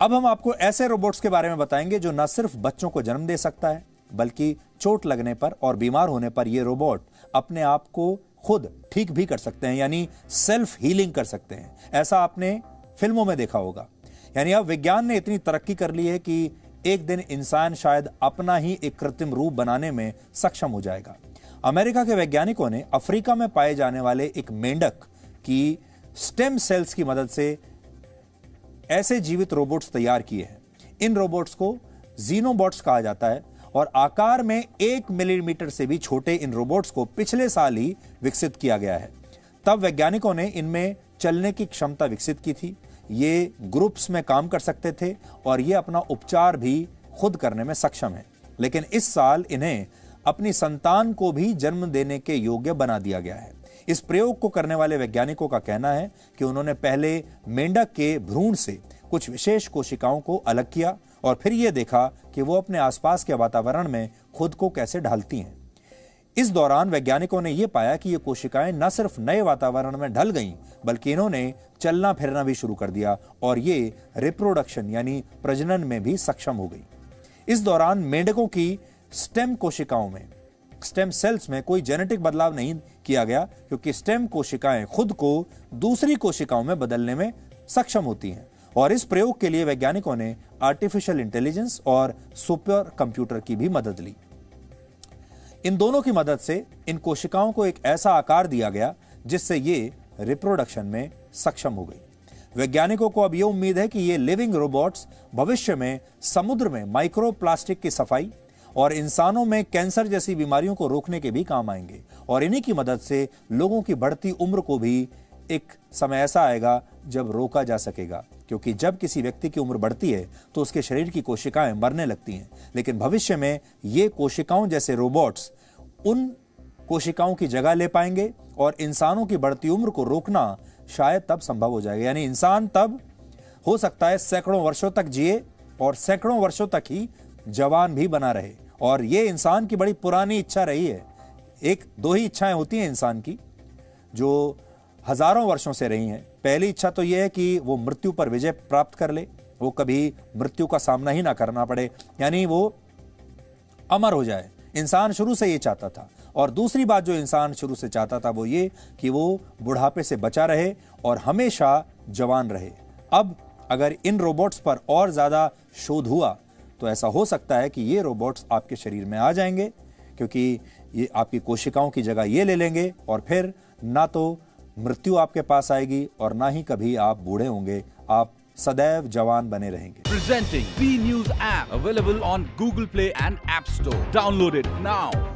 अब हम आपको ऐसे रोबोट्स के बारे में बताएंगे जो न सिर्फ बच्चों को जन्म दे सकता है, बल्कि चोट लगने पर और बीमार होने पर ये रोबोट अपने आप को खुद ठीक भी कर सकते हैं, यानी सेल्फ हीलिंग कर सकते हैं। ऐसा आपने फिल्मों में देखा होगा। यानी अब विज्ञान ने इतनी तरक्की कर ली है कि एक दिन इंसान शायद अपना ही एक कृत्रिम रूप बनाने में सक्षम हो जाएगा। अमेरिका के वैज्ञानिकों ने अफ्रीका में पाए जाने वाले एक मेंढक की स्टेम सेल्स की मदद से ऐसे जीवित रोबोट्स तैयार किए हैं। इन रोबोट्स को जीनोबॉट्स कहा जाता है और आकार में 1 मिलीमीटर से भी छोटे इन रोबोट्स को पिछले साल ही विकसित किया गया है। तब वैज्ञानिकों ने इनमें चलने की क्षमता विकसित की थी। ये ग्रुप्स में काम कर सकते थे और ये अपना उपचार भी खुद करने में सक्षम है। लेकिन इस साल इन्हें अपनी संतान को भी जन्म देने के योग्य बना दिया गया है। इस प्रयोग को करने वाले वैज्ञानिकों का कहना है कि उन्होंने पहले मेंढक के भ्रूण से कुछ विशेष कोशिकाओं को अलग किया और फिर यह देखा कि वो अपने आसपास के वातावरण में खुद को कैसे ढालती हैं। इस दौरान वैज्ञानिकों ने यह पाया कि ये कोशिकाएं न सिर्फ नए वातावरण में ढल गईं, बल्कि इन्होंने चलना फिरना भी शुरू कर दिया और ये रिप्रोडक्शन यानी प्रजनन में भी सक्षम हो गई। इस दौरान मेंढकों की स्टेम कोशिकाओं में, स्टेम सेल्स में कोई जेनेटिक बदलाव नहीं किया गया, क्योंकि स्टेम कोशिकाएं खुद को दूसरी कोशिकाओं में बदलने में सक्षम होती हैं। और इस प्रयोग के लिए वैज्ञानिकों ने आर्टिफिशियल इंटेलिजेंस और सुपर कंप्यूटर की भी मदद ली। इन दोनों की मदद से इन कोशिकाओं को एक ऐसा आकार दिया गया जिससे ये रिप्रोडक्शन में सक्षम हो गई। वैज्ञानिकों को अब यह उम्मीद है कि ये लिविंग रोबोट्स भविष्य में समुद्र में माइक्रो प्लास्टिक की सफाई और इंसानों में कैंसर जैसी बीमारियों को रोकने के भी काम आएंगे। और इन्हीं की मदद से लोगों की बढ़ती उम्र को भी एक समय ऐसा आएगा जब रोका जा सकेगा, क्योंकि जब किसी व्यक्ति की उम्र बढ़ती है तो उसके शरीर की कोशिकाएं मरने लगती हैं। लेकिन भविष्य में ये कोशिकाओं जैसे रोबोट्स उन कोशिकाओं की जगह ले पाएंगे और इंसानों की बढ़ती उम्र को रोकना शायद तब संभव हो जाएगा। यानी इंसान तब हो सकता है सैकड़ों वर्षों तक जिए और सैकड़ों वर्षों तक ही जवान भी बना रहे। और ये इंसान की बड़ी पुरानी इच्छा रही है। एक दो ही इच्छाएं होती हैं इंसान की जो हजारों वर्षों से रही हैं। पहली इच्छा तो यह है कि वो मृत्यु पर विजय प्राप्त कर ले, वो कभी मृत्यु का सामना ही ना करना पड़े, यानी वो अमर हो जाए। इंसान शुरू से ये चाहता था। और दूसरी बात जो इंसान शुरू से चाहता था वो ये कि वो बुढ़ापे से बचा रहे और हमेशा जवान रहे। अब अगर इन रोबोट्स पर और ज्यादा शोध हुआ तो ऐसा हो सकता है कि ये रोबोट्स आपके शरीर में आ जाएंगे, क्योंकि ये आपकी कोशिकाओं की जगह ये ले लेंगे और फिर ना तो मृत्यु आपके पास आएगी और ना ही कभी आप बूढ़े होंगे। आप सदैव जवान बने रहेंगे। Presenting B News app available on Google Play and App Store. Download it now.